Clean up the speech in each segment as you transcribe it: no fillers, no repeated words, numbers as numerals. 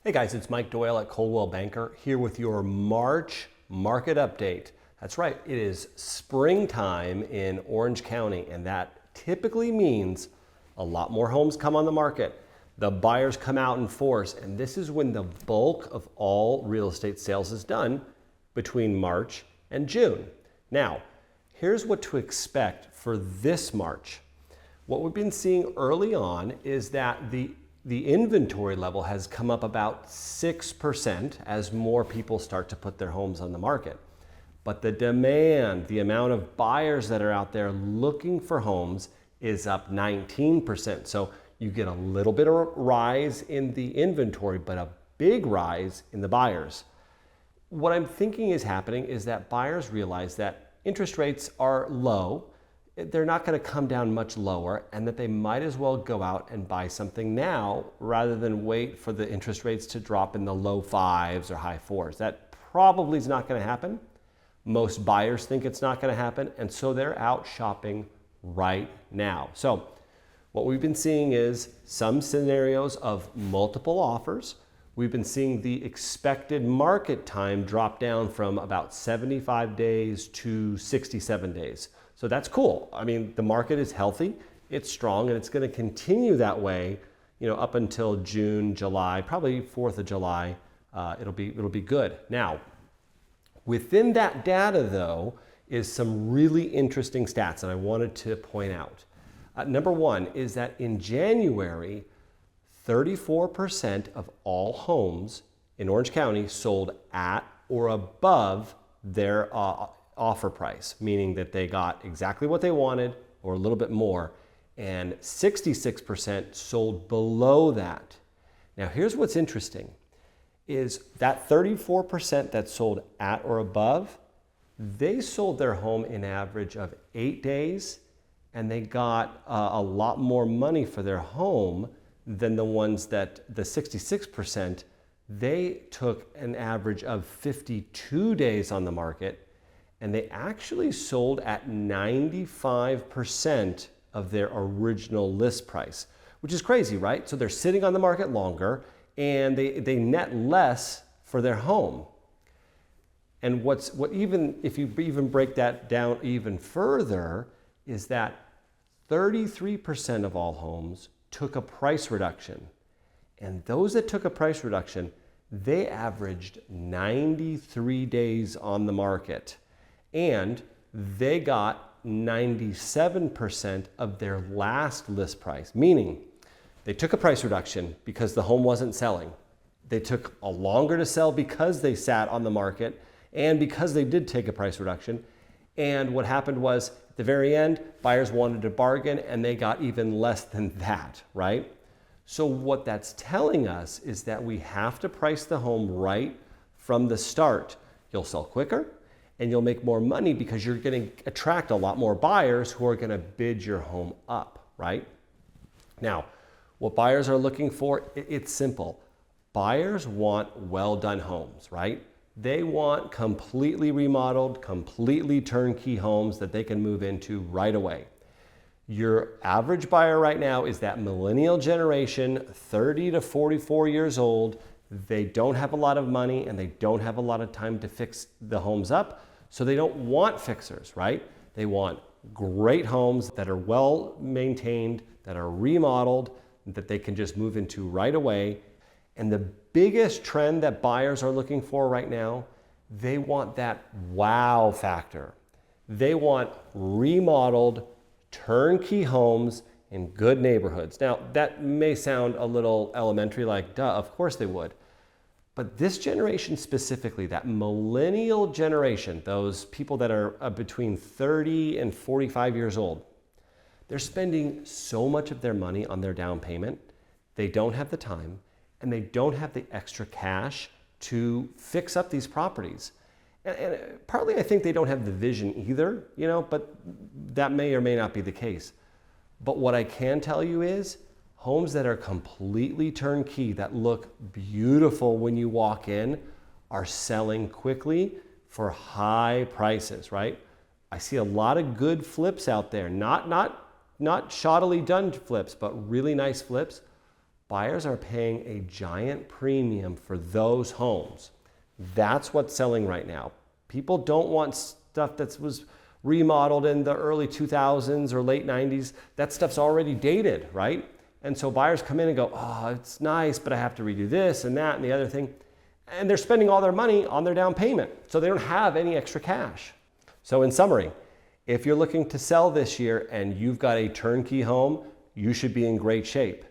Hey guys, it's Mike Doyle at Coldwell Banker here with your March market update. That's right, it is springtime in Orange County, and that typically means a lot more homes come on the market. The buyers come out in force, and this is when the bulk of all real estate sales is done between March and June. Now, here's what to expect for this March. What we've been seeing early on is that the inventory level has come up about 6% as more people start to put their homes on the market. But the demand, the amount of buyers that are out there looking for homes is up 19%. So you get a little bit of a rise in the inventory, but a big rise in the buyers. What I'm thinking is happening is that buyers realize that interest rates are low. They're not going to come down much lower, and that they might as well go out and buy something now rather than wait for the interest rates to drop in the low 5s or high 4s. That probably is not going to happen. Most buyers think it's not going to happen, and so they're out shopping right now. So what we've been seeing is some scenarios of multiple offers. We've been seeing the expected market time drop down from about 75 days to 67 days. So that's cool. I mean, the market is healthy, it's strong, and it's going to continue that way, up until June, July, probably 4th of July. It'll be good. Now, within that data, though, is some really interesting stats, and I wanted to point out. Number one is that in January, 34% of all homes in Orange County sold at or above their offer price, meaning that they got exactly what they wanted or a little bit more, and 66% sold below that. Now here's what's interesting, is that 34% that sold at or above, they sold their home in average of 8 days, and they got a lot more money for their home than the ones that, the 66%, they took an average of 52 days on the market, and they actually sold at 95% of their original list price, which is crazy, right? So they're sitting on the market longer, and they net less for their home. And if you even break that down even further, is that 33% of all homes took a price reduction. And those that took a price reduction, they averaged 93 days on the market. And they got 97% of their last list price, meaning they took a price reduction because the home wasn't selling. They took a longer to sell because they sat on the market and because they did take a price reduction. And what happened was, at the very end, buyers wanted to bargain and they got even less than that, right? So what that's telling us is that we have to price the home right from the start. You'll sell quicker, and you'll make more money because you're going to attract a lot more buyers who are going to bid your home up, right? Now, what buyers are looking for, it's simple. Buyers want well-done homes, right? They want completely remodeled, completely turnkey homes that they can move into right away. Your average buyer right now is that millennial generation, 30 to 44 years old. They don't have a lot of money and they don't have a lot of time to fix the homes up, so they don't want fixers, right? They want great homes that are well maintained, that are remodeled, that they can just move into right away. And the biggest trend that buyers are looking for right now, they want that wow factor. They want remodeled, turnkey homes in good neighborhoods. Now, that may sound a little elementary, like, duh, of course they would. But this generation specifically, that millennial generation, those people that are between 30 and 45 years old, they're spending so much of their money on their down payment. They don't have the time, and they don't have the extra cash to fix up these properties. And partly I think they don't have the vision either, but that may or may not be the case. But what I can tell you is, homes that are completely turnkey, that look beautiful when you walk in, are selling quickly for high prices, right? I see a lot of good flips out there, not shoddily done flips, but really nice flips. buyers are paying a giant premium for those homes. That's what's selling right now. People don't want stuff that was remodeled in the early 2000s or late 90s. That stuff's already dated, right? And so buyers come in and go, oh, it's nice, but I have to redo this and that and the other thing. And they're spending all their money on their down payment, so they don't have any extra cash. So in summary, if you're looking to sell this year and you've got a turnkey home, you should be in great shape.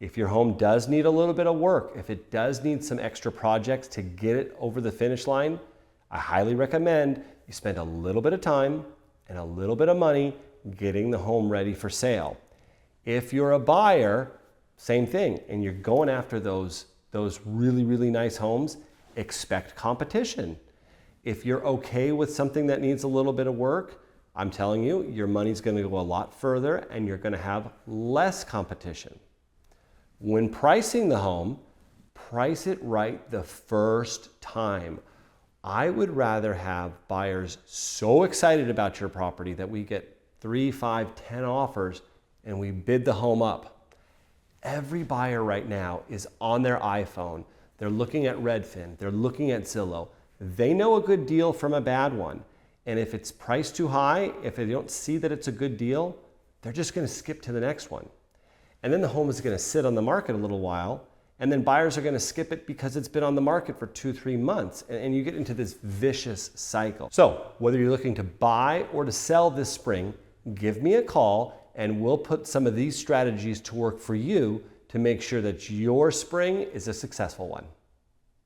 If your home does need a little bit of work, if it does need some extra projects to get it over the finish line, I highly recommend you spend a little bit of time and a little bit of money getting the home ready for sale. If you're a buyer, same thing, and you're going after those really, really nice homes, expect competition. If you're okay with something that needs a little bit of work, I'm telling you, your money's going to go a lot further and you're going to have less competition. When pricing the home, price it right the first time. I would rather have buyers so excited about your property that we get 3, 5, 10 offers and we bid the home up. Every buyer right now is on their iPhone. They're looking at Redfin. They're looking at Zillow. They know a good deal from a bad one. And if it's priced too high, if they don't see that it's a good deal, they're just going to skip to the next one. And then the home is going to sit on the market a little while. And then buyers are going to skip it because it's been on the market for 2-3 months. And you get into this vicious cycle. So whether you're looking to buy or to sell this spring, give me a call and we'll put some of these strategies to work for you to make sure that your spring is a successful one.